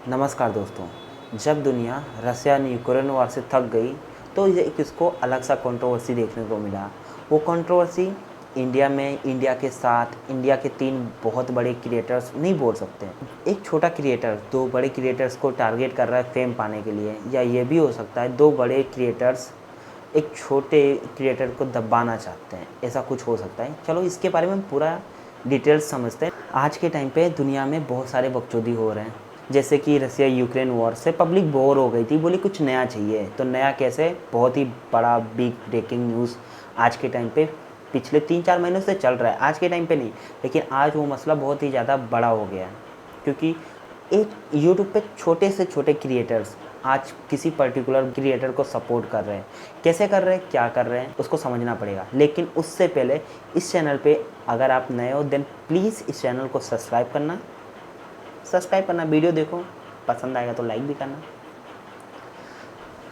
नमस्कार दोस्तों। जब दुनिया रसिया ने यूक्रेन वॉर से थक गई तो ये इसको अलग सा कंट्रोवर्सी देखने को मिला। वो कंट्रोवर्सी इंडिया के साथ इंडिया के 3 बहुत बड़े क्रिएटर्स नहीं बोल सकते। एक छोटा क्रिएटर 2 बड़े क्रिएटर्स को टारगेट कर रहा है फेम पाने के लिए, या ये भी हो सकता है 2 बड़े क्रिएटर्स एक छोटे क्रिएटर को दबाना चाहते हैं, ऐसा कुछ हो सकता है। चलो इसके बारे में पूरा डिटेल्स समझते हैं। आज के टाइम पे दुनिया में बहुत सारे बकचोदी हो रहे हैं, जैसे कि रसिया यूक्रेन वॉर से पब्लिक बोर हो गई थी, बोली कुछ नया चाहिए। तो नया कैसे? बहुत ही बड़ा बिग ब्रेकिंग न्यूज़ आज के टाइम पे पिछले 3-4 महीनों से चल रहा है, आज के टाइम पे नहीं, लेकिन आज वो मसला बहुत ही ज़्यादा बड़ा हो गया है। क्योंकि एक यूट्यूब पे छोटे से छोटे क्रिएटर्स आज किसी पर्टिकुलर क्रिएटर को सपोर्ट कर रहे हैं। कैसे कर रहे हैं, क्या कर रहे हैं, उसको समझना पड़ेगा। लेकिन उससे पहले इस चैनल पे अगर आप नए हो देन प्लीज़ इस चैनल को सब्सक्राइब करना, वीडियो देखो, पसंद आएगा तो लाइक भी करना।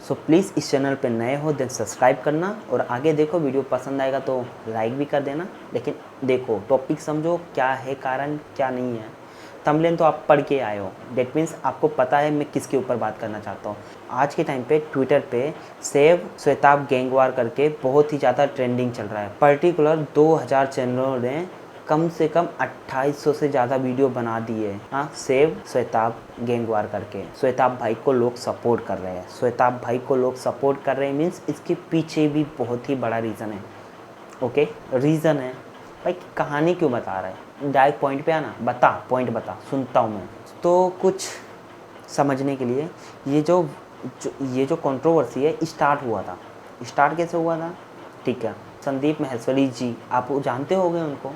सो प्लीज़ इस चैनल पे नए हो देन सब्सक्राइब करना, और आगे देखो, वीडियो पसंद आएगा तो लाइक भी कर देना। लेकिन देखो, टॉपिक समझो, क्या है कारण, क्या नहीं है। थंबनेल तो आप पढ़ के आए हो, डेट मीन्स आपको पता है मैं किसके ऊपर बात करना चाहता हूँ। आज के टाइम पे ट्विटर पे सेव श्वेताब गैंगवार करके बहुत ही ज़्यादा ट्रेंडिंग चल रहा है। पर्टिकुलर 2000 चैनलों ने कम से कम 2800 से ज़्यादा वीडियो बना दिए। हाँ, सेव श्वेताब गैंगवार करके श्वेताब भाई को लोग सपोर्ट कर रहे हैं। श्वेताब भाई को लोग सपोर्ट कर रहे हैं मीन्स इसके पीछे भी बहुत ही बड़ा रीज़न है। ओके, रीज़न है भाई, कहानी क्यों बता रहा है, डायरेक्ट पॉइंट पे आना, पॉइंट बता, सुनता हूँ मैं। तो कुछ समझने के लिए ये जो कंट्रोवर्सी है स्टार्ट कैसे हुआ था? ठीक है, संदीप माहेश्वरी जी, आप जानते होंगे उनको।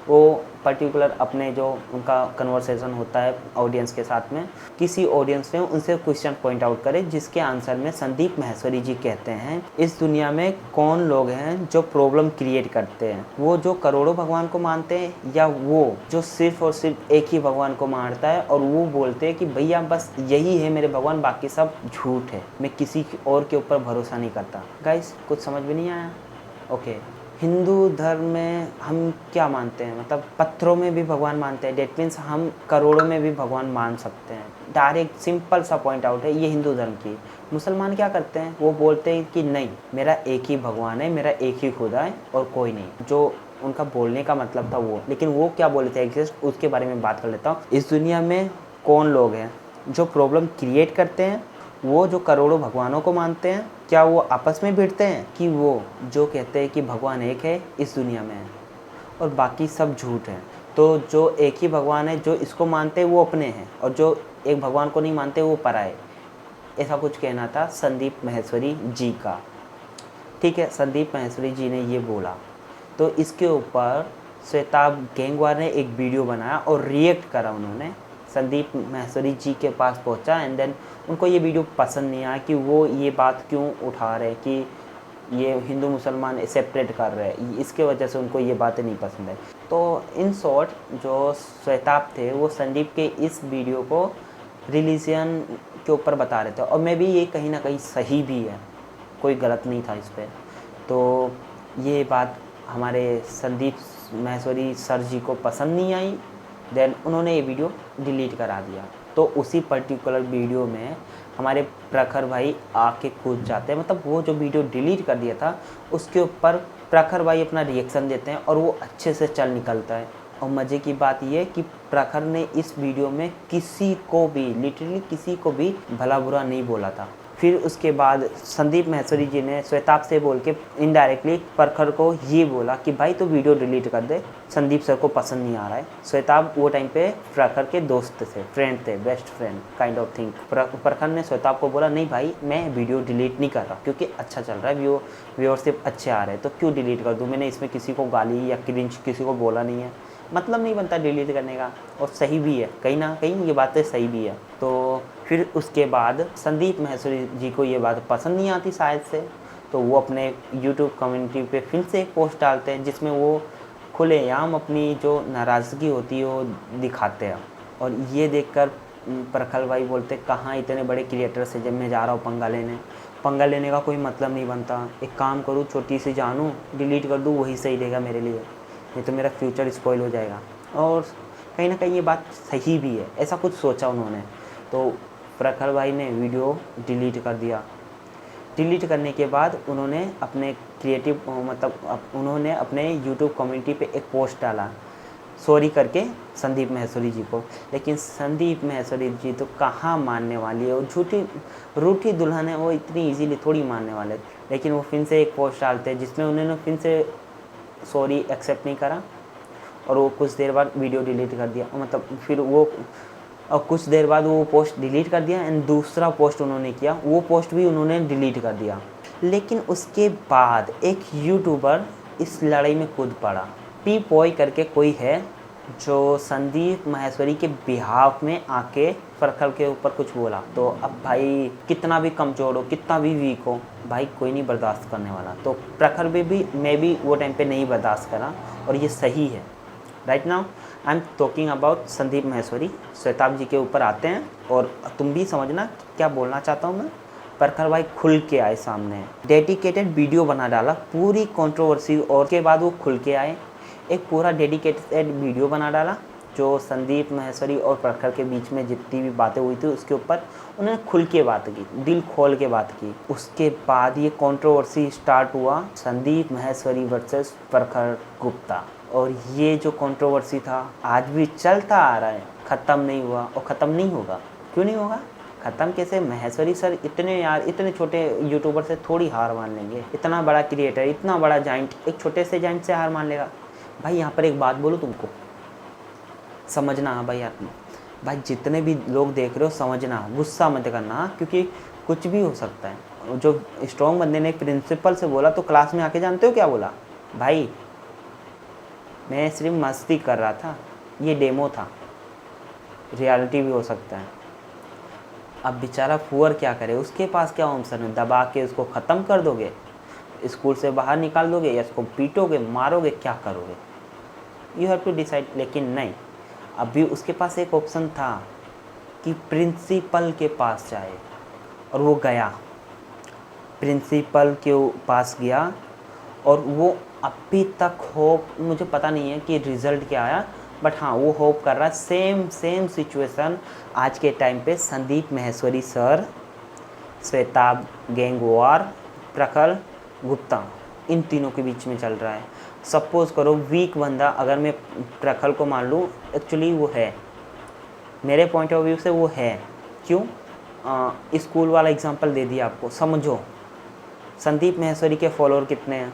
वो पर्टिकुलर अपने जो उनका कन्वर्सेशन होता है ऑडियंस के साथ में, किसी ऑडियंस ने उनसे क्वेश्चन पॉइंट आउट करे, जिसके आंसर में संदीप माहेश्वरी जी कहते हैं, इस दुनिया में कौन लोग हैं जो प्रॉब्लम क्रिएट करते हैं? वो जो करोड़ों भगवान को मानते हैं, या वो जो सिर्फ और सिर्फ एक ही भगवान को मानता है और वो बोलते हैं कि भैया बस यही है मेरे भगवान, बाकी सब झूठ है, मैं किसी और के ऊपर भरोसा नहीं करता। गाइस, कुछ समझ में नहीं आया? ओके, हिंदू धर्म में हम क्या मानते हैं, मतलब पत्थरों में भी भगवान मानते हैं, डेट मीन्स हम करोड़ों में भी भगवान मान सकते हैं। डायरेक्ट सिंपल सा पॉइंट आउट है ये हिंदू धर्म की। मुसलमान क्या करते हैं, वो बोलते हैं कि नहीं, मेरा एक ही भगवान है, मेरा एक ही खुदा है और कोई नहीं। जो उनका बोलने का मतलब था वो, लेकिन वो क्या बोले थे एग्जैक्ट, उसके बारे में बात कर लेता हूँ। इस दुनिया में कौन लोग हैं जो प्रॉब्लम क्रिएट करते हैं? वो जो करोड़ों भगवानों को मानते हैं, क्या वो आपस में भिड़ते हैं? कि वो जो कहते हैं कि भगवान एक है इस दुनिया में है और बाकी सब झूठ है? तो जो एक ही भगवान है, जो इसको मानते हैं वो अपने हैं, और जो एक भगवान को नहीं मानते वो पराए। ऐसा कुछ कहना था संदीप माहेश्वरी जी का। ठीक है, संदीप माहेश्वरी जी ने ये बोला, तो इसके ऊपर श्वेताब गैंगवार ने एक वीडियो बनाया और रिएक्ट करा उन्होंने। संदीप माहेश्वरी जी के पास पहुंचा एंड देन उनको ये वीडियो पसंद नहीं आया कि वो ये बात क्यों उठा रहे कि ये हिंदू मुसलमान सेपरेट कर रहे हैं, इसके वजह से उनको ये बातें नहीं पसंद है। तो इन शॉर्ट जो श्वेताब थे वो संदीप के इस वीडियो को रिलीजन के ऊपर बता रहे थे, और मे भी ये कहीं ना कहीं सही भी है, कोई गलत नहीं था इस पर। तो ये बात हमारे संदीप माहेश्वरी सर जी को पसंद नहीं आई, देन उन्होंने ये वीडियो डिलीट करा दिया। तो उसी पर्टिकुलर वीडियो में हमारे प्रखर भाई आके कूद जाते हैं, मतलब वो जो वीडियो डिलीट कर दिया था उसके ऊपर प्रखर भाई अपना रिएक्शन देते हैं और वो अच्छे से चल निकलता है। और मज़े की बात ये कि प्रखर ने इस वीडियो में किसी को भी, लिटरली किसी को भी भला बुरा नहीं बोला था। फिर उसके बाद संदीप माहेश्वरी जी ने श्वेताब से बोल के इनडायरेक्टली प्रखर को ये बोला कि भाई तो वीडियो डिलीट कर दे, संदीप सर को पसंद नहीं आ रहा है। श्वेताब वो टाइम पे प्रखर के दोस्त थे, फ्रेंड थे, best friend kind of thing. प्रखर ने श्वेताब को बोला नहीं भाई, मैं वीडियो डिलीट नहीं कर रहा क्योंकि अच्छा चल रहा है, व्यूअरशिप अच्छे आ रहे हैं, तो क्यों डिलीट कर दूँ? मैंने इसमें किसी को गाली या क्रिंज किसी को बोला नहीं है, मतलब नहीं बनता डिलीट करने का, और सही भी है, कहीं ना कहीं ये बातें सही भी है। तो फिर उसके बाद संदीप माहेश्वरी जी को ये बात पसंद नहीं आती शायद से, तो वो अपने यूट्यूब कम्युनिटी पे फिर से एक पोस्ट डालते हैं जिसमें वो खुलेआम अपनी जो नाराज़गी होती है वो दिखाते हैं। और ये देखकर प्रखर भाई बोलते कहाँ इतने बड़े क्रिएटर से जब मैं जा रहा हूँ पंगा लेने का कोई मतलब नहीं बनता, एक काम करूँ छोटी सी जानूँ डिलीट कर दूँ, वही सही रहेगा मेरे लिए, नहीं तो मेरा फ्यूचर स्पॉइल हो जाएगा। और कहीं ना कहीं ये बात सही भी है, ऐसा कुछ सोचा उन्होंने। तो प्रखर भाई ने वीडियो डिलीट कर दिया। डिलीट करने के बाद उन्होंने अपने क्रिएटिव उन्होंने अपने यूट्यूब कम्युनिटी पे एक पोस्ट डाला सॉरी करके संदीप माहेश्वरी जी को। लेकिन संदीप माहेश्वरी जी तो कहाँ मानने वाली है, वो झूठी रूठी दुल्हन है, वो इतनी इजीली थोड़ी मानने वाले। लेकिन वो फिर से एक पोस्ट डालते हैं जिसमें उन्होंने फिर से सॉरी एक्सेप्ट नहीं करा और वो कुछ देर बाद वीडियो डिलीट कर दिया। फिर वो और कुछ देर बाद वो पोस्ट डिलीट कर दिया एंड दूसरा पोस्ट उन्होंने किया, वो पोस्ट भी उन्होंने डिलीट कर दिया। लेकिन उसके बाद एक यूट्यूबर इस लड़ाई में कूद पड़ा। पी पॉय करके कोई है जो संदीप माहेश्वरी के बिहाफ में आके प्रखर के ऊपर कुछ बोला। तो अब भाई कितना भी कमज़ोर हो, कितना भी वीक हो, भाई कोई नहीं बर्दाश्त करने वाला। तो प्रखर भी मैं भी वो टाइम पे नहीं बर्दाश्त करा और ये सही है। Right now I am talking about Sandeep Maheshwari. Shwetabh ji के ऊपर आते हैं और तुम भी समझना क्या बोलना चाहता हूँ मैं। प्रखर भाई खुल के आए सामने, डेडिकेटेड वीडियो बना डाला पूरी कंट्रोवर्सी, और के बाद वो खुल के आए, एक पूरा डेडिकेटेड वीडियो बना डाला जो संदीप माहेश्वरी और प्रखर के बीच में जितनी भी बातें हुई थी उसके ऊपर उन्होंने खुल के बात की, दिल खोल के बात की। उसके बाद ये कंट्रोवर्सी स्टार्ट हुआ संदीप माहेश्वरी वर्सेस प्रखर गुप्ता, और ये जो कंट्रोवर्सी था आज भी चलता आ रहा है, ख़त्म नहीं हुआ और ख़त्म नहीं होगा। क्यों नहीं होगा? ख़त्म कैसे? माहेश्वरी सर इतने छोटे यूट्यूबर से थोड़ी हार मान लेंगे। इतना बड़ा क्रिएटर, इतना बड़ा जाइंट एक छोटे से जाइंट से हार मान लेगा? भाई यहाँ पर एक बात बोलूँ तुमको, समझना। हाँ भाई भाई जितने भी लोग देख रहे हो समझना, गुस्सा मत करना, क्योंकि कुछ भी हो सकता है। जो स्ट्रॉन्ग बंदे ने प्रिंसिपल से बोला तो क्लास में आके जानते हो क्या बोला? भाई मैं सिर्फ मस्ती कर रहा था, ये डेमो था, रियलिटी भी हो सकता है। अब बेचारा फुअर क्या करे, उसके पास क्या ऑप्शन है? दबा के उसको ख़त्म कर दोगे, स्कूल से बाहर निकाल दोगे, या उसको पीटोगे, मारोगे, क्या करोगे? You have to decide. लेकिन नहीं, अभी उसके पास एक ऑप्शन था कि प्रिंसिपल के पास जाए, और वो गया, प्रिंसिपल के पास गया, और वो अभी तक होप, मुझे पता नहीं है कि रिज़ल्ट क्या आया, बट हाँ वो होप कर रहा है सेम सिचुएशन आज के टाइम पे संदीप माहेश्वरी सर, श्वेताब गैंगवार, प्रखर गुप्ता, इन तीनों के बीच में चल रहा है। सपोज़ करो वीक बंदा अगर मैं प्रखर को मान लूँ, एक्चुअली वो है, मेरे पॉइंट ऑफ व्यू से वो है। क्यों? स्कूल वाला एग्जांपल दे दिया आपको, समझो। संदीप माहेश्वरी के फॉलोअर कितने हैं?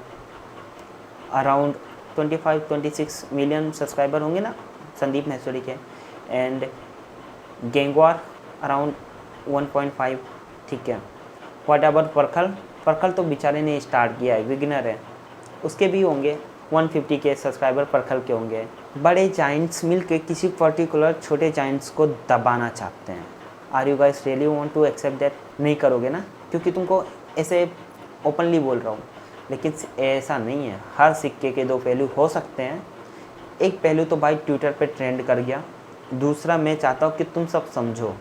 अराउंड 25-26 मिलियन सब्सक्राइबर होंगे ना संदीप माहेश्वरी के, एंड गैंगवार अराउंड 1.5। ठीक है, व्हाट अबाउट प्रखर तो बेचारे ने स्टार्ट किया है, बिगिनर है, उसके भी होंगे 150 के सब्सक्राइबर प्रखर के होंगे। बड़े जाइंट्स मिलके किसी पर्टिकुलर छोटे जाइंट्स को दबाना चाहते हैं। Are you guys really want to accept that? नहीं करोगे ना, क्योंकि तुमको ऐसे ओपनली बोल रहा हूँ। लेकिन ऐसा नहीं है, हर सिक्के के दो पहलू हो सकते हैं। एक पहलू तो भाई ट्विटर पे ट्रेंड कर गया, दूसरा मैं चाहता हूँ कि तुम सब समझो।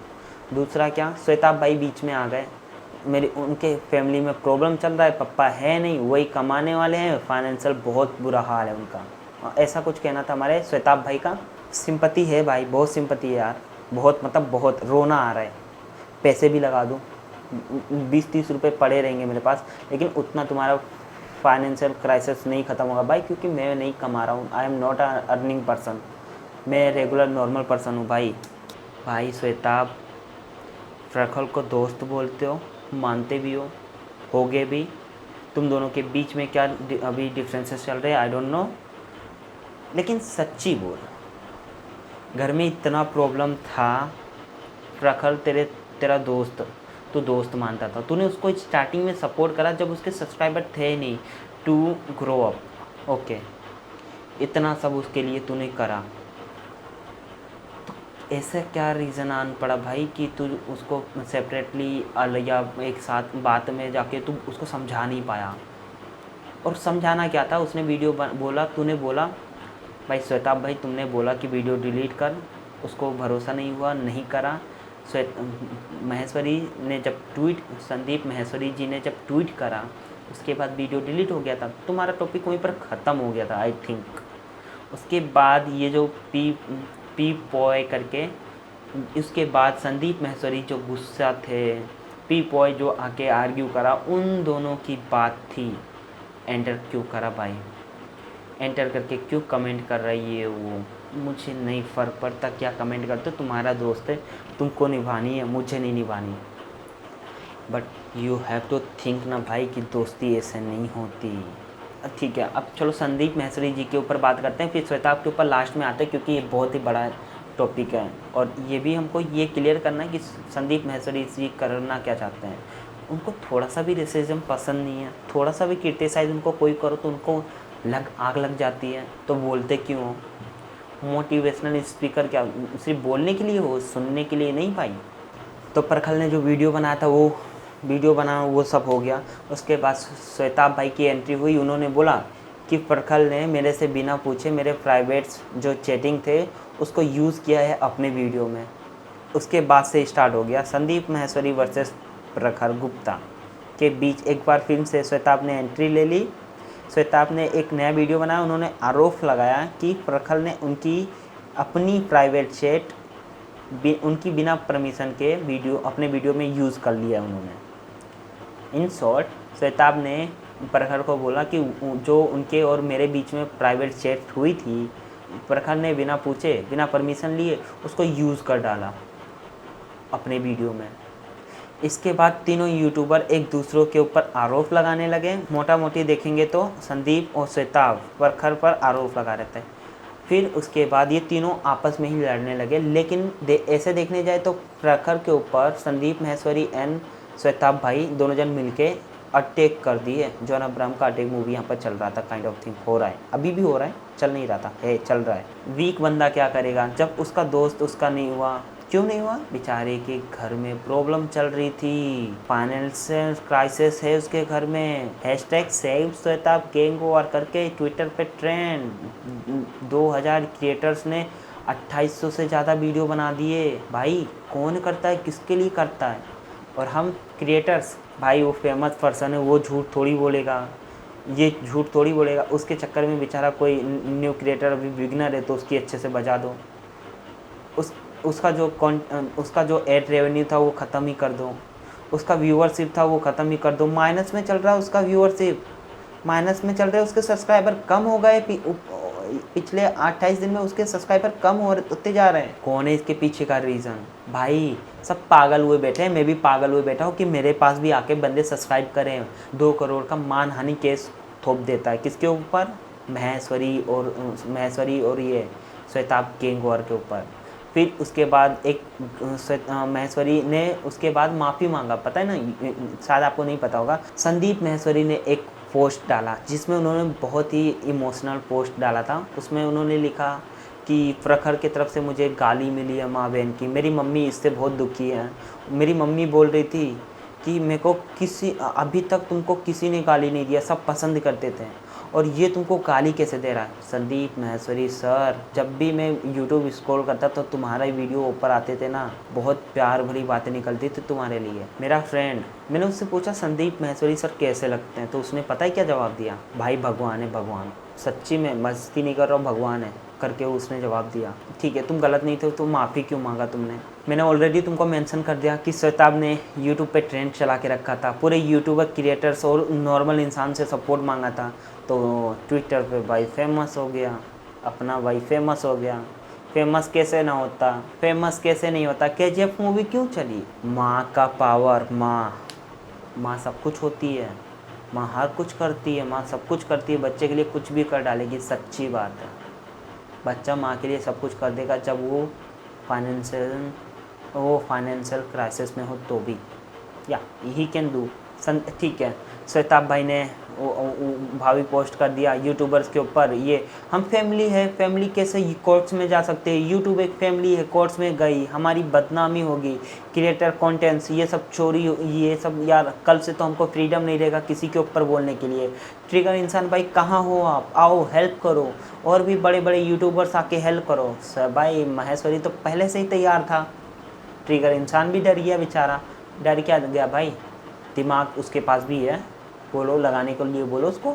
दूसरा क्या, श्वेताब भाई बीच में आ गए, उनके फैमिली में प्रॉब्लम चल रहा है, पापा है नहीं, वही कमाने वाले हैं, फाइनेंशियल बहुत बुरा हाल है उनका, ऐसा कुछ कहना था हमारे श्वेताब भाई का। सिंपैथी है भाई, बहुत सिंपैथी है यार, बहुत रोना आ रहा है। पैसे भी लगा दूँ, 20-30 रुपये पड़े रहेंगे मेरे पास, लेकिन उतना तुम्हारा फाइनेंशियल क्राइसिस नहीं ख़त्म होगा भाई, क्योंकि मैं नहीं कमा रहा हूँ। I am not a earning person, मैं रेगुलर नॉर्मल पर्सन हूँ भाई। श्वेताब प्रखर को दोस्त बोलते हो, मानते भी होगे भी। तुम दोनों के बीच में क्या अभी डिफरेंसेस चल रहे हैं आई डोंट नो, लेकिन सच्ची बोल, घर में इतना प्रॉब्लम था, प्रखर तेरा दोस्त, तू दोस्त मानता था, तूने उसको स्टार्टिंग में सपोर्ट करा जब उसके सब्सक्राइबर थे नहीं, टू ग्रो अप, ओके, इतना सब उसके लिए तूने करा, तो ऐसा क्या रीज़न आन पड़ा भाई कि तू उसको सेपरेटली या एक साथ बात में जाके तू उसको समझा नहीं पाया? और समझाना क्या था? उसने वीडियो बोला, तूने बोला भाई श्वेताब भाई तुमने बोला कि वीडियो डिलीट कर, उसको भरोसा नहीं हुआ, नहीं करा। संदीप माहेश्वरी जी ने जब ट्वीट करा, उसके बाद वीडियो डिलीट हो गया था, तुम्हारा टॉपिक वहीं पर ख़त्म हो गया था आई थिंक। उसके बाद ये जो पी पॉय करके उसके बाद संदीप माहेश्वरी जो गुस्सा थे, पी पॉय जो आके आर्ग्यू करा, उन दोनों की बात थी। एंटर क्यों करा भाई, एंटर करके क्यों कमेंट कर रही है वो, मुझे नहीं फ़र्क पड़ता क्या कमेंट करते, तुम्हारा दोस्त है, तुमको निभानी है, मुझे नहीं निभानी। But you have to think ना भाई कि दोस्ती ऐसे नहीं होती। ठीक है, अब चलो संदीप माहेश्वरी जी के ऊपर बात करते हैं, फिर श्वेताब के ऊपर लास्ट में आते हैं, क्योंकि ये बहुत ही बड़ा टॉपिक है और ये भी हमको ये क्लियर करना है कि संदीप माहेश्वरी जी करना क्या चाहते हैं। उनको थोड़ा सा भी रेसिज्म पसंद नहीं है, थोड़ा सा भी क्रिटिसाइज उनको कोई करो तो उनको आग लग जाती है। तो बोलते क्यों? मोटिवेशनल स्पीकर क्या सिर्फ बोलने के लिए हो, सुनने के लिए नहीं भाई। तो प्रखर ने जो वीडियो बनाया था वो वीडियो बना, वो सब हो गया। उसके बाद श्वेताब भाई की एंट्री हुई। उन्होंने बोला कि प्रखर ने मेरे से बिना पूछे मेरे प्राइवेट्स जो चैटिंग थे उसको यूज़ किया है अपने वीडियो में। उसके बाद से स्टार्ट हो गया संदीप माहेश्वरी वर्सेस प्रखर गुप्ता के बीच। एक बार फिल्म से श्वेताब ने एंट्री ले ली। श्वेताब ने एक नया वीडियो बनाया। उन्होंने आरोप लगाया कि प्रखर ने उनकी अपनी प्राइवेट चैट उनकी बिना परमिशन के वीडियो अपने वीडियो में यूज़ कर लिया उन्होंने। इन शॉर्ट श्वेताब ने प्रखर को बोला कि जो उनके और मेरे बीच में प्राइवेट चैट हुई थी, प्रखर ने बिना पूछे बिना परमिशन लिए उसको यूज़ कर डाला अपने वीडियो में। इसके बाद तीनों यूट्यूबर एक दूसरों के ऊपर आरोप लगाने लगे। मोटा मोटी देखेंगे तो संदीप और श्वेताब प्रखर पर आरोप लगा रहे थे। फिर उसके बाद ये तीनों आपस में ही लड़ने लगे। लेकिन ऐसे देखने जाए तो प्रखर के ऊपर संदीप माहेश्वरी एंड श्वेताब भाई दोनों जन मिलके अटैक कर दिए। जॉन अब्राहम का अटैक मूवी यहाँ पर चल रहा था, काइंड ऑफ थिंग हो रहा है, अभी भी हो रहा है, चल नहीं रहा था, चल रहा है। वीक बंदा क्या करेगा जब उसका दोस्त उसका नहीं हुआ? क्यों नहीं हुआ? बेचारे के घर में प्रॉब्लम चल रही थी, फाइनेंशियल क्राइसिस है उसके घर में। Hashtag save Shwetab gang war करके ट्विटर पे ट्रेंड। 2000 क्रिएटर्स ने 2800 से ज़्यादा वीडियो बना दिए। भाई कौन करता है, किसके लिए करता है? और हम क्रिएटर्स, भाई वो फेमस पर्सन है, वो झूठ थोड़ी बोलेगा, ये झूठ थोड़ी बोलेगा। उसके चक्कर में बेचारा कोई न्यू क्रिएटर अभी बिगनर है तो उसकी अच्छे से बजा दो। उसका जो एड रेवेन्यू था वो ख़त्म ही कर दो, उसका व्यूअरशिप था वो ख़त्म ही कर दो। माइनस में चल रहा है उसका व्यूअरशिप, माइनस में चल रहे हैं उसके सब्सक्राइबर, कम हो गए। पिछले 28 दिन में उसके सब्सक्राइबर कम होते जा रहे हैं। कौन है इसके पीछे का रीज़न? भाई सब पागल हुए बैठे हैं, मैं भी पागल हुए बैठा हूँ कि मेरे पास भी आके बंदे सब्सक्राइब करें। 2 करोड़ का मानहानि केस थोप देता है किसके ऊपर? महेश्वरी और ये श्वेताब गैंग वॉर के ऊपर। फिर उसके बाद एक महेश्वरी ने उसके बाद माफ़ी मांगा, पता है ना, शायद आपको नहीं पता होगा। संदीप माहेश्वरी ने एक पोस्ट डाला जिसमें उन्होंने बहुत ही इमोशनल पोस्ट डाला था। उसमें उन्होंने लिखा कि प्रखर की तरफ से मुझे गाली मिली है माँ बहन की, मेरी मम्मी इससे बहुत दुखी है। मेरी मम्मी बोल रही थी कि मेरे को अभी तक तुमको किसी ने गाली नहीं दिया, सब पसंद करते थे, और ये तुमको गाली कैसे दे रहा है? संदीप माहेश्वरी सर, जब भी मैं यूट्यूब स्क्रॉल करता तो तुम्हारा वीडियो ऊपर आते थे ना, बहुत प्यार भरी बातें निकलती थी तुम्हारे लिए। मेरा फ्रेंड, मैंने उससे पूछा संदीप माहेश्वरी सर कैसे लगते हैं, तो उसने पता है क्या जवाब दिया? भाई भगवान है, भगवान, सच्ची में मस्ती नहीं कर रहा हूँ, भगवान है करके उसने जवाब दिया। ठीक है, तुम गलत नहीं थे तो माफ़ी क्यों मांगा तुमने? मैंने ऑलरेडी तुमको मेंशन कर दिया कि श्वेताब ने यूट्यूब पे ट्रेंड चला के रखा था, पूरे यूट्यूबर क्रिएटर्स और नॉर्मल इंसान से सपोर्ट मांगा था, तो ट्विटर पे भाई फेमस हो गया, अपना भाई फेमस हो गया। फेमस कैसे ना होता, फेमस कैसे नहीं होता? KGF मूवी क्यों चली? माँ का पावर, माँ सब कुछ होती है, माँ हर कुछ करती है, माँ सब कुछ करती है, बच्चे के लिए कुछ भी कर डालेगी, सच्ची बात है। बच्चा माँ के लिए सब कुछ कर देगा जब वो फाइनेंशियल क्राइसिस में हो तो भी, या ही कैन डू। ठीक है, श्वेताब भाई ने भावी पोस्ट कर दिया यूट्यूबर्स के ऊपर, ये हम फैमिली है, फैमिली कैसे कोर्ट्स में जा सकते हैं? यूट्यूब एक फैमिली है, कोर्ट्स में गई हमारी बदनामी होगी, क्रिएटर कंटेंट्स ये सब चोरी, ये सब यार, कल से तो हमको फ्रीडम नहीं रहेगा किसी के ऊपर बोलने के लिए। ट्रिगर इंसान भाई कहाँ हो आप? आओ हेल्प करो, और भी बड़े बड़े यूट्यूबर्स आके हेल्प करो। सर भाई माहेश्वरी तो पहले से ही तैयार था, ट्रिगर इंसान भी डर गया बेचारा। डर क्या गया भाई, दिमाग उसके पास भी है, बोलो लगाने के लिए, बोलो उसको।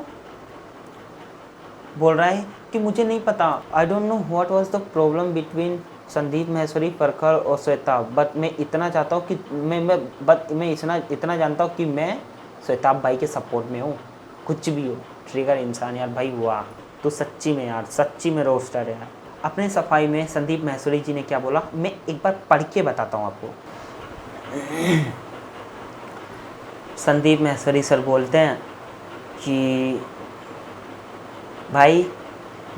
बोल रहा है कि मुझे नहीं पता, I don't know what was the problem between Sandeep Maheshwari, प्रखर और श्वेताब, बट मैं इतना चाहता हूँ कि मैं इतना जानता हूँ कि मैं श्वेताब भाई के सपोर्ट में हूँ। कुछ भी हो, ट्रिगर इंसान यार भाई, वाह तो सच्ची में यार, सच्ची में रोस्टर है यार। अपने सफाई में संदीप महेश्वरी जी ने क्या बोला, मैं एक बार पढ़ के बताता हूँ आपको। संदीप महेश्वरी सर बोलते हैं कि भाई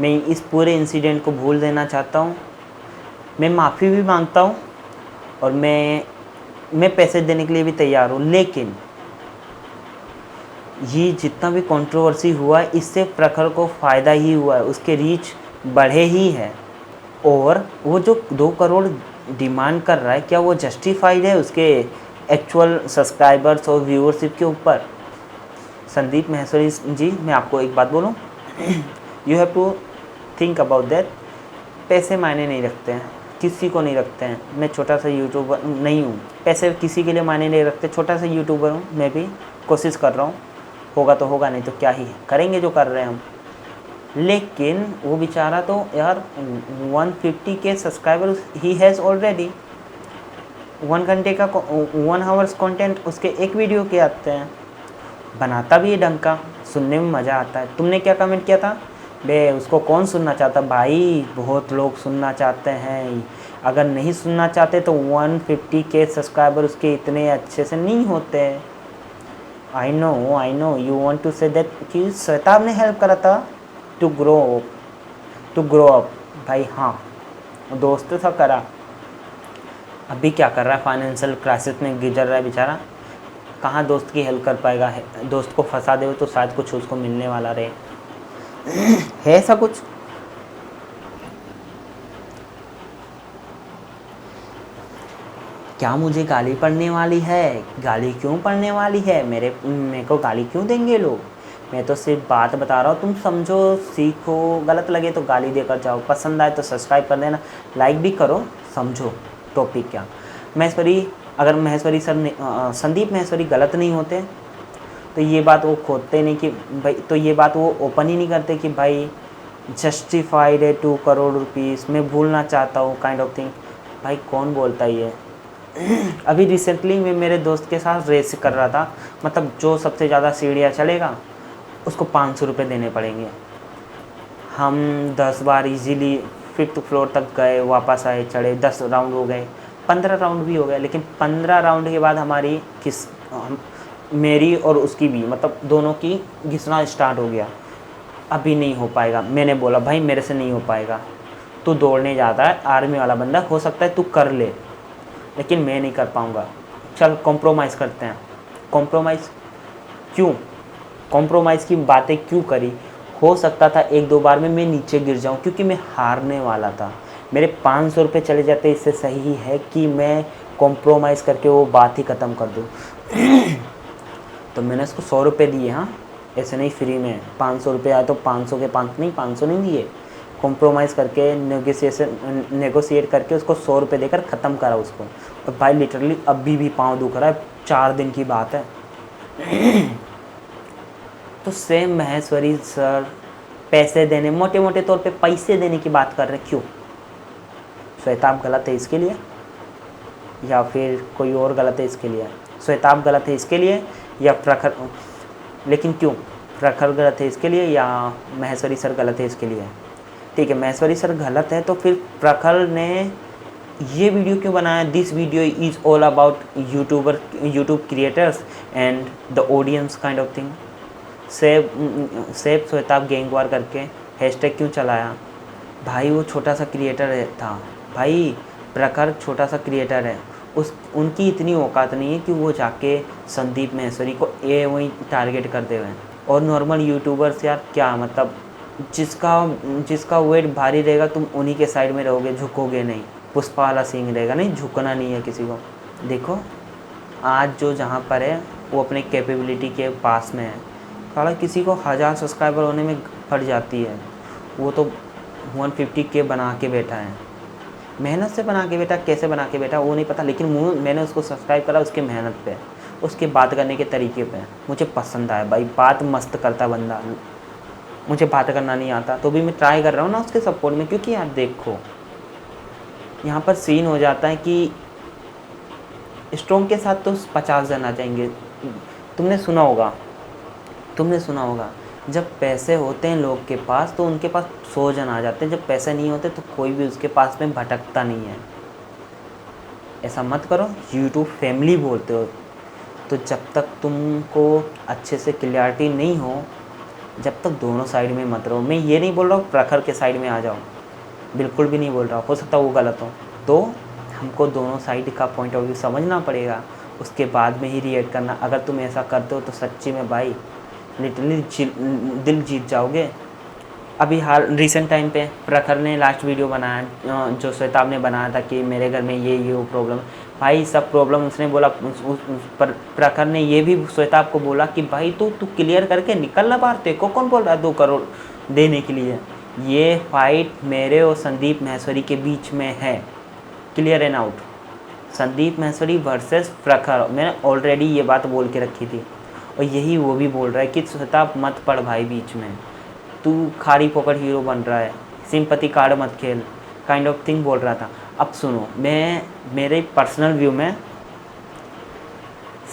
मैं इस पूरे इंसिडेंट को भूल देना चाहता हूँ, मैं माफ़ी भी मांगता हूँ और मैं पैसे देने के लिए भी तैयार हूँ, लेकिन ये जितना भी कंट्रोवर्सी हुआ है इससे प्रखर को फ़ायदा ही हुआ है, उसके रीच बढ़े ही है। और वो जो 2 करोड़ डिमांड कर रहा है, क्या वो जस्टिफाइड है उसके एक्चुअल सब्सक्राइबर्स और व्यूअरशिप के ऊपर? संदीप महेश्वरी जी, मैं आपको एक बात बोलूँ, you have to think about that. पैसे मायने नहीं रखते हैं, किसी को नहीं रखते हैं। मैं छोटा सा यूट्यूबर नहीं हूँ, पैसे किसी के लिए मायने नहीं रखते। छोटा सा यूट्यूबर हूँ, मैं भी कोशिश कर रहा हूँ, होगा तो होगा, नहीं तो क्या ही करेंगे जो कर रहे हैं हम। लेकिन वो बेचारा तो यार 150 के सब्सक्राइबर ही हैज़ ऑलरेडी। 1 घंटे का 1 आवर्स कंटेंट उसके एक वीडियो के आते हैं, बनाता भी है ढंग का, सुनने में मज़ा आता है। तुमने क्या कमेंट किया था, बे उसको कौन सुनना चाहता? भाई बहुत लोग सुनना चाहते हैं, अगर नहीं सुनना चाहते तो 150 के सब्सक्राइबर उसके इतने अच्छे से नहीं होते। I know you want to say that कि श्वेताब ने हेल्प करा था टू ग्रो अप। भाई हाँ, दोस्त था करा, अभी क्या कर रहा है, फाइनेंशियल क्राइसिस में गुजर रहा है बेचारा, कहाँ दोस्त की हेल्प कर पाएगा। है दोस्त को फंसा दे तो शायद कुछ उसको मिलने वाला रहे, है ऐसा कुछ? क्या मुझे गाली पड़ने वाली है? गाली क्यों पड़ने वाली है? मेरे को गाली क्यों देंगे लोग? मैं तो सिर्फ बात बता रहा हूँ, तुम समझो, सीखो, गलत लगे तो गाली देकर जाओ, पसंद आए तो सब्सक्राइब कर देना, लाइक भी करो, समझो टॉपिक क्या। महेश्वरी, अगर महेश्वरी सर ने संदीप महेश्वरी गलत नहीं होते तो ये बात वो खोदते नहीं कि भाई, तो ये बात वो ओपन ही नहीं करते कि भाई जस्टिफाइड है 2 करोड़ रुपीस, मैं भूलना चाहता हूँ काइंड ऑफ थिंग। भाई कौन बोलता है ये? अभी रिसेंटली मैं मेरे दोस्त के साथ रेस कर रहा था, मतलब जो सबसे ज़्यादा सीढ़ियाँ चलेगा उसको 500 रुपये देने पड़ेंगे। हम 10 बार इजीली 5th फ्लोर तक गए, वापस आए, चढ़े, 10 राउंड हो गए, 15 राउंड भी हो गए, लेकिन 15 राउंड के बाद हमारी मेरी और उसकी भी, मतलब दोनों की घिसना स्टार्ट हो गया। अभी नहीं हो पाएगा। मैंने बोला भाई मेरे से नहीं हो पाएगा, तू दौड़ने जाता है, आर्मी वाला बंदा, हो सकता है तू कर ले, लेकिन मैं नहीं कर पाऊँगा। चल कॉम्प्रोमाइज़ करते हैं। कॉम्प्रोमाइज़ क्यों? कॉम्प्रोमाइज़ की बातें क्यों करी? हो सकता था 1-2 बार में मैं नीचे गिर जाऊं, क्योंकि मैं हारने वाला था। मेरे 500 रुपये चले जाते, इससे सही है कि मैं कॉम्प्रोमाइज़ करके वो बात ही ख़त्म कर दूं। तो मैंने उसको 100 रुपये दिए, हाँ, ऐसे नहीं फ्री में। 500 रुपये आए तो 500 के 500 नहीं दिए, कॉम्प्रोमाइज़ करके नेगोशिएट करके उसको 100 रुपये देकर ख़त्म करा उसको। और भाई लिटरली अभी भी पाँव दुख रहा है, 4 दिन की बात है। तो सेम महेश्वरी सर पैसे देने, मोटे मोटे तौर पे पैसे देने की बात कर रहे, क्यों? श्वेताब गलत है इसके लिए, या फिर कोई और गलत है इसके लिए? श्वेताब गलत है इसके लिए या प्रखर? लेकिन क्यों? प्रखर गलत है इसके लिए या महेश्वरी सर गलत है इसके लिए? ठीक है, महेश्वरी सर गलत है तो फिर प्रखर ने ये वीडियो क्यों बनाया? This video is all about YouTube creators and the audience kind of thing. Save Shwetab gang war करके हैशटैग क्यों चलाया? भाई वो छोटा सा क्रिएटर था, भाई प्रखर छोटा सा क्रिएटर है, उनकी इतनी औकात नहीं है कि वो जाके संदीप महेश्वरी को वही टारगेट करते हुए। और नॉर्मल यूट्यूबर्स यार क्या मतलब, जिसका वेट भारी रहेगा तुम उन्हीं के साइड में रहोगे, झुकोगे नहीं। पुष्पा वाला सीन रहेगा, नहीं झुकना नहीं है किसी को। देखो आज जो जहाँ पर है वो अपने कैपेबिलिटी के पास में है, साला किसी को 1000 सब्सक्राइबर होने में फट जाती है, वो तो 150 के बना के बैठा है, मेहनत से बना के बैठा, कैसे बना के बैठा वो नहीं पता, लेकिन मैंने उसको सब्सक्राइब करा उसके मेहनत पे, उसके बात करने के तरीके पे, मुझे पसंद आया। भाई बात मस्त करता बंदा, मुझे बात करना नहीं आता तो भी मैं ट्राई कर रहा हूँ ना उसके सपोर्ट में, क्योंकि यार देखो यहाँ पर सीन हो जाता है कि स्ट्रॉन्ग के साथ तो 50 जन आ जाएंगे। तुमने सुना होगा जब पैसे होते हैं लोग के पास तो उनके पास 100 जन आ जाते हैं, जब पैसे नहीं होते तो कोई भी उसके पास में भटकता नहीं है। ऐसा मत करो, यूट्यूब फैमिली बोलते हो, तो जब तक तुमको अच्छे से क्लियरिटी नहीं हो, जब तक दोनों साइड में मत रहो। मैं ये नहीं बोल रहा हूँ प्रखर के साइड में आ जाओ, बिल्कुल भी नहीं बोल रहा, हो सकता है वो गलत हो। तो हमको दोनों साइड का पॉइंट ऑफ व्यू समझना पड़ेगा, उसके बाद में ही रिएक्ट करना। अगर तुम ऐसा करते हो तो सच्ची में भाई लिटरली दिल जीत जाओगे। अभी हाल रिसेंट टाइम पे प्रखर ने लास्ट वीडियो बनाया, जो श्वेताब ने बनाया था कि मेरे घर में ये वो प्रॉब्लम। भाई सब प्रॉब्लम उसने बोला, प्रखर ने ये भी श्वेताब को बोला कि भाई तू क्लियर करके निकल ना बाहर, तेरे को कौन बोल रहा है 2 करोड़ देने के लिए। ये फाइट मेरे और संदीप माहेश्वरी के बीच में है, clear and out. Sandeep Maheshwari versus प्रखर, मैंने ऑलरेडी ये बात बोल के रखी थी, और यही वो भी बोल रहा है कि श्वेताब मत पड़ भाई बीच में, तू खारी पकड़ हीरो बन रहा है, सिंपैथी कार्ड मत खेल, काइंड ऑफ थिंग बोल रहा था। अब सुनो, मैं मेरे पर्सनल व्यू में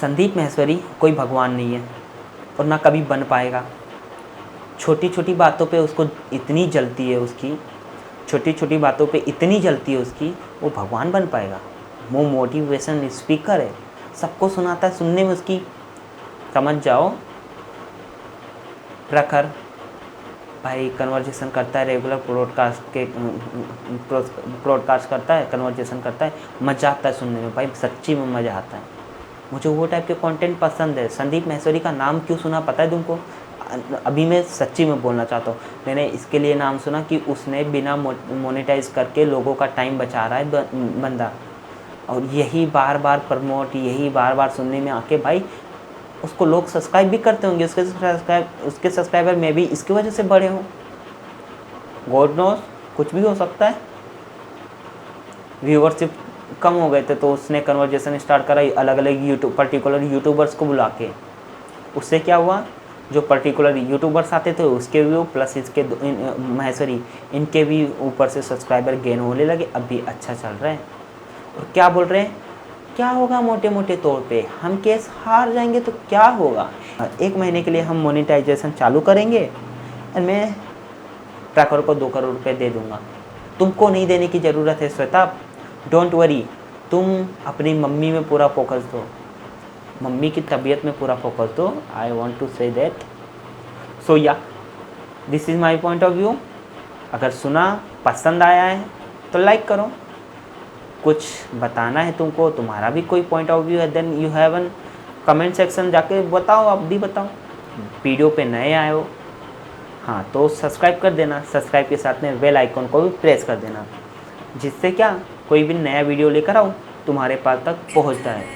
संदीप माहेश्वरी कोई भगवान नहीं है और ना कभी बन पाएगा। छोटी छोटी बातों पे उसको इतनी जलती है, उसकी वो भगवान बन पाएगा? वो मोटिवेशन स्पीकर है, सबको सुनाता है, सुनने में उसकी, समझ जाओ। प्रखर भाई कन्वर्जेशन करता है, रेगुलर ब्रॉडकास्ट करता है, कन्वर्जेशन करता है, मज़ा आता है सुनने में भाई, सच्ची में मज़ा आता है। मुझे वो टाइप के कंटेंट पसंद है। संदीप माहेश्वरी का नाम क्यों सुना पता है तुमको? अभी मैं सच्ची में बोलना चाहता हूँ, मैंने इसके लिए नाम सुना कि उसने बिना मोनेटाइज करके लोगों का टाइम बचा रहा है बंदा, और यही बार बार प्रमोट, यही बार बार सुनने में आके भाई उसको लोग सब्सक्राइब भी करते होंगे, उसके सब्सक्राइबर में भी इसकी वजह से बढ़े हों, गॉड नोस, कुछ भी हो सकता है। व्यूवरशिप कम हो गए थे तो उसने कन्वर्जेशन स्टार्ट करा अलग अलग पर्टिकुलर यूट्यूबर्स को बुला के। उससे क्या हुआ, जो पर्टिकुलर यूट्यूबर्स आते थे उसके व्यू प्लस इसके माहेश्वरी इनके भी ऊपर से सब्सक्राइबर गेन होने लगे। अब भी अच्छा चल रहा है। और क्या बोल रहे हैं, क्या होगा मोटे मोटे तौर पे, हम केस हार जाएंगे तो क्या होगा, 1 महीने के लिए हम मोनेटाइजेशन चालू करेंगे और मैं प्रखर को 2 करोड़ रुपये दे दूंगा। तुमको नहीं देने की ज़रूरत है श्वेता, डोंट वरी, तुम अपनी मम्मी में पूरा फोकस दो, मम्मी की तबीयत में पूरा फोकस दो। I want to say that. So yeah this is my point of view. अगर सुना पसंद आया है तो लाइक करो, कुछ बताना है तुमको, तुम्हारा भी कोई पॉइंट ऑफ व्यू है, then you have an comment section जाके बताओ, आप भी बताओ। वीडियो पे नए आए हो हाँ तो सब्सक्राइब कर देना, सब्सक्राइब के साथ में बेल आइकन को भी प्रेस कर देना, जिससे क्या कोई भी नया वीडियो लेकर आऊँ तुम्हारे पास तक पहुँचता है।